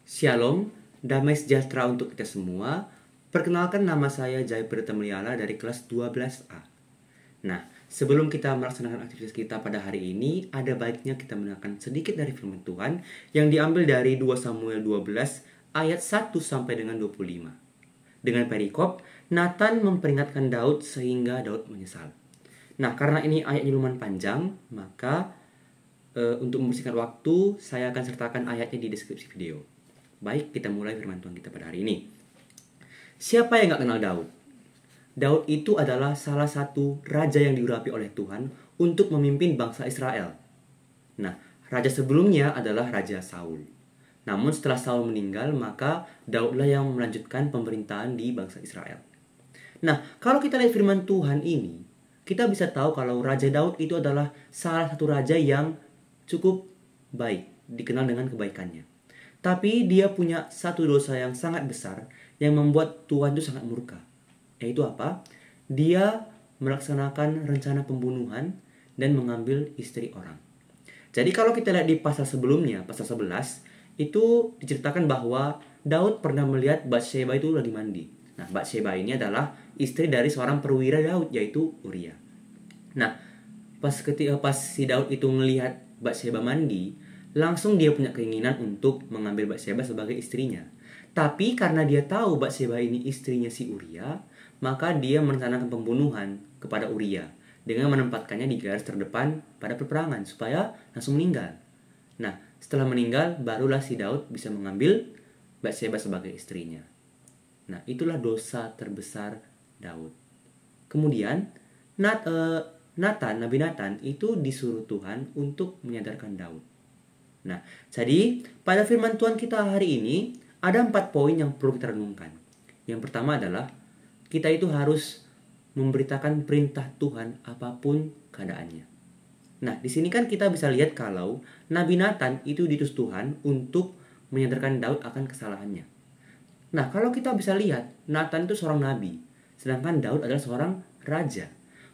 Shalom, damai sejahtera untuk kita semua. Perkenalkan, nama saya Jai Pritamliala dari kelas 12A. Nah, sebelum kita melaksanakan aktivitas kita pada hari ini, ada baiknya kita mendengarkan sedikit dari firman Tuhan yang diambil dari 2 Samuel 12 ayat 1 sampai dengan 25. Dengan perikop, Nathan memperingatkan Daud sehingga Daud menyesal. Nah, karena ini ayatnya lumayan panjang, maka untuk membersihkan waktu, saya akan sertakan ayatnya di deskripsi video. Baik, kita mulai firman Tuhan kita pada hari ini. Siapa yang gak kenal Daud? Daud itu adalah salah satu raja yang diurapi oleh Tuhan untuk memimpin bangsa Israel. Nah, raja sebelumnya adalah Raja Saul. Namun setelah Saul meninggal, maka Daudlah yang melanjutkan pemerintahan di bangsa Israel. Nah, kalau kita lihat firman Tuhan ini, kita bisa tahu kalau Raja Daud itu adalah salah satu raja yang cukup baik, dikenal dengan kebaikannya. Tapi dia punya satu dosa yang sangat besar yang membuat Tuhan itu sangat murka. Yaitu apa? Dia melaksanakan rencana pembunuhan dan mengambil istri orang. Jadi kalau kita lihat di pasal sebelumnya, pasal 11, itu diceritakan bahwa Daud pernah melihat Batsheba itu lagi mandi. Nah, Batsheba ini adalah istri dari seorang perwira Daud, yaitu Uria. Nah, pas si Daud itu melihat Batsheba mandi, langsung dia punya keinginan untuk mengambil Batsheba sebagai istrinya. Tapi karena dia tahu Batsheba ini istrinya si Uria, maka dia merencanakan pembunuhan kepada Uria dengan menempatkannya di garis terdepan pada peperangan supaya langsung meninggal. Nah, setelah meninggal barulah si Daud bisa mengambil Batsheba sebagai istrinya. Nah, itulah dosa terbesar Daud. Kemudian Nabi Nathan itu disuruh Tuhan untuk menyadarkan Daud. Nah, jadi pada firman Tuhan kita hari ini ada 4 poin yang perlu kita renungkan. Yang pertama adalah kita itu harus memberitakan perintah Tuhan apapun keadaannya. Nah, di sini kan kita bisa lihat kalau Nabi Nathan itu diutus Tuhan untuk menyadarkan Daud akan kesalahannya. Nah, kalau kita bisa lihat, Nathan itu seorang nabi, sedangkan Daud adalah seorang raja.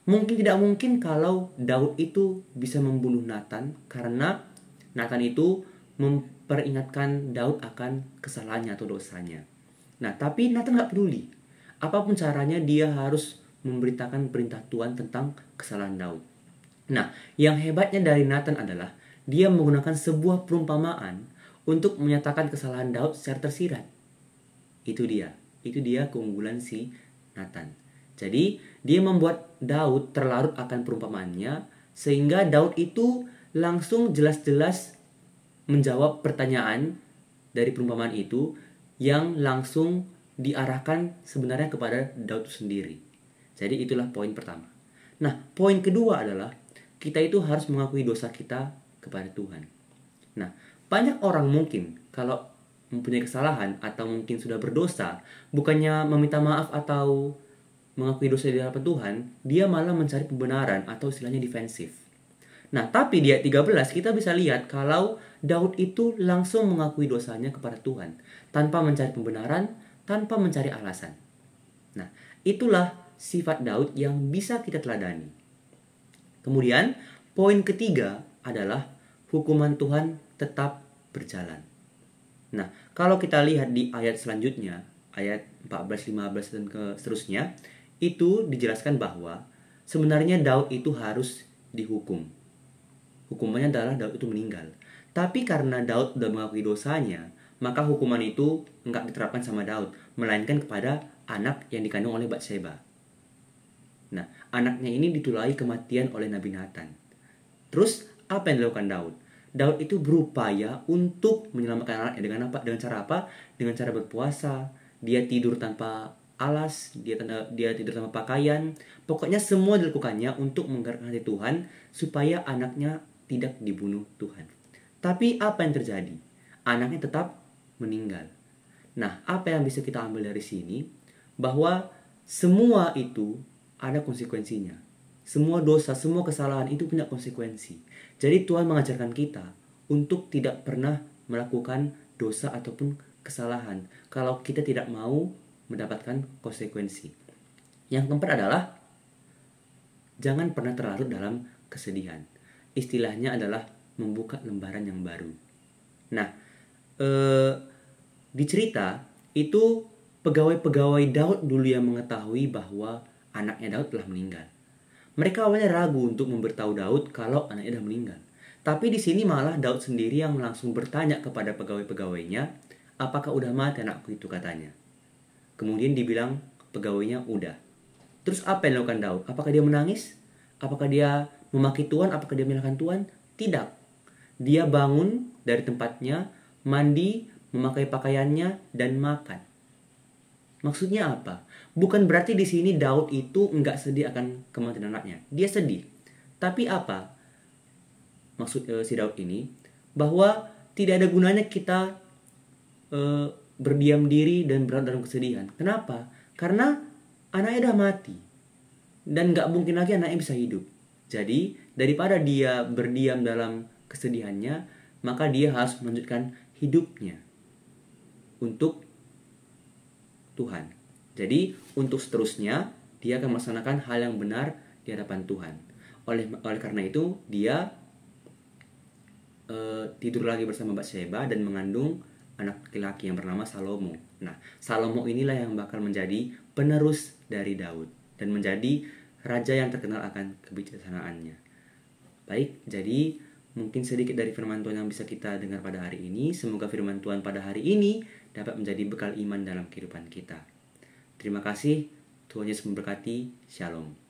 Mungkin tidak mungkin kalau Daud itu bisa membunuh Nathan karena Nathan itu memperingatkan Daud akan kesalahannya atau dosanya. Nah, tapi Nathan gak peduli. Apapun caranya dia harus memberitakan perintah Tuhan tentang kesalahan Daud. Nah, yang hebatnya dari Nathan adalah dia menggunakan sebuah perumpamaan untuk menyatakan kesalahan Daud secara tersirat. Itu dia keunggulan si Nathan. Jadi, dia membuat Daud terlarut akan perumpamaannya sehingga Daud itu langsung jelas-jelas menjawab pertanyaan dari perumpamaan itu yang langsung diarahkan sebenarnya kepada Daud sendiri. Jadi itulah poin pertama. Nah, poin kedua adalah kita itu harus mengakui dosa kita kepada Tuhan. Nah, banyak orang mungkin kalau mempunyai kesalahan atau mungkin sudah berdosa, bukannya meminta maaf atau mengakui dosa di hadapan Tuhan, dia malah mencari pembenaran atau istilahnya defensif. Nah, tapi di ayat 13 kita bisa lihat kalau Daud itu langsung mengakui dosanya kepada Tuhan tanpa mencari pembenaran, tanpa mencari alasan. Nah, itulah sifat Daud yang bisa kita teladani. Kemudian, poin ketiga adalah hukuman Tuhan tetap berjalan. Nah, kalau kita lihat di ayat selanjutnya, ayat 14, 15 dan seterusnya, itu dijelaskan bahwa sebenarnya Daud itu harus dihukum. Hukumannya adalah Daud itu meninggal. Tapi karena Daud sudah mengakui dosanya, maka hukuman itu enggak diterapkan sama Daud, melainkan kepada anak yang dikandung oleh Batsheba. Nah, anaknya ini ditulai kematian oleh Nabi Nathan. Terus, apa yang dilakukan Daud? Daud itu berupaya untuk menyelamatkan anaknya dengan apa? Dengan cara apa? Dengan cara berpuasa. Dia tidur tanpa alas, dia tidur tanpa pakaian. Pokoknya semua dilakukannya untuk menggerakkan hati Tuhan supaya anaknya tidak dibunuh Tuhan. Tapi apa yang terjadi? Anaknya tetap meninggal. Nah, apa yang bisa kita ambil dari sini? Bahwa semua itu ada konsekuensinya. Semua dosa, semua kesalahan itu punya konsekuensi. Jadi Tuhan mengajarkan kita untuk tidak pernah melakukan dosa ataupun kesalahan kalau kita tidak mau mendapatkan konsekuensi. Yang keempat adalah jangan pernah terlarut dalam kesedihan. Istilahnya adalah membuka lembaran yang baru. Nah, Di cerita itu pegawai-pegawai Daud dulu yang mengetahui bahwa anaknya Daud telah meninggal. Mereka awalnya ragu untuk memberitahu Daud kalau anaknya sudah meninggal. Tapi di sini malah Daud sendiri yang langsung bertanya kepada pegawai-pegawainya, apakah udah mati anakku itu, katanya. Kemudian dibilang pegawainya udah. Terus apa yang dilakukan Daud? Apakah dia menangis? Apakah dia memaki Tuhan? Apakah dia menyalahkan Tuhan? Tidak. Dia bangun dari tempatnya, mandi, memakai pakaiannya, dan makan. Maksudnya apa? Bukan berarti di sini Daud itu enggak sedih akan kematian anaknya. Dia sedih. Tapi apa? Maksud si Daud ini bahwa tidak ada gunanya kita berdiam diri dan berada dalam kesedihan. Kenapa? Karena anaknya udah mati dan nggak mungkin lagi anaknya bisa hidup. Jadi daripada dia berdiam dalam kesedihannya, maka dia harus melanjutkan hidupnya untuk Tuhan. Jadi untuk seterusnya dia akan melaksanakan hal yang benar di hadapan Tuhan. Oleh karena itu dia tidur lagi bersama Batseba dan mengandung anak laki-laki yang bernama Salomo. Nah, Salomo inilah yang bakal menjadi penerus dari Daud dan menjadi raja yang terkenal akan kebijaksanaannya. Baik, jadi mungkin sedikit dari firman Tuhan yang bisa kita dengar pada hari ini. Semoga firman Tuhan pada hari ini dapat menjadi bekal iman dalam kehidupan kita. Terima kasih, Tuhan Yesus memberkati. Shalom.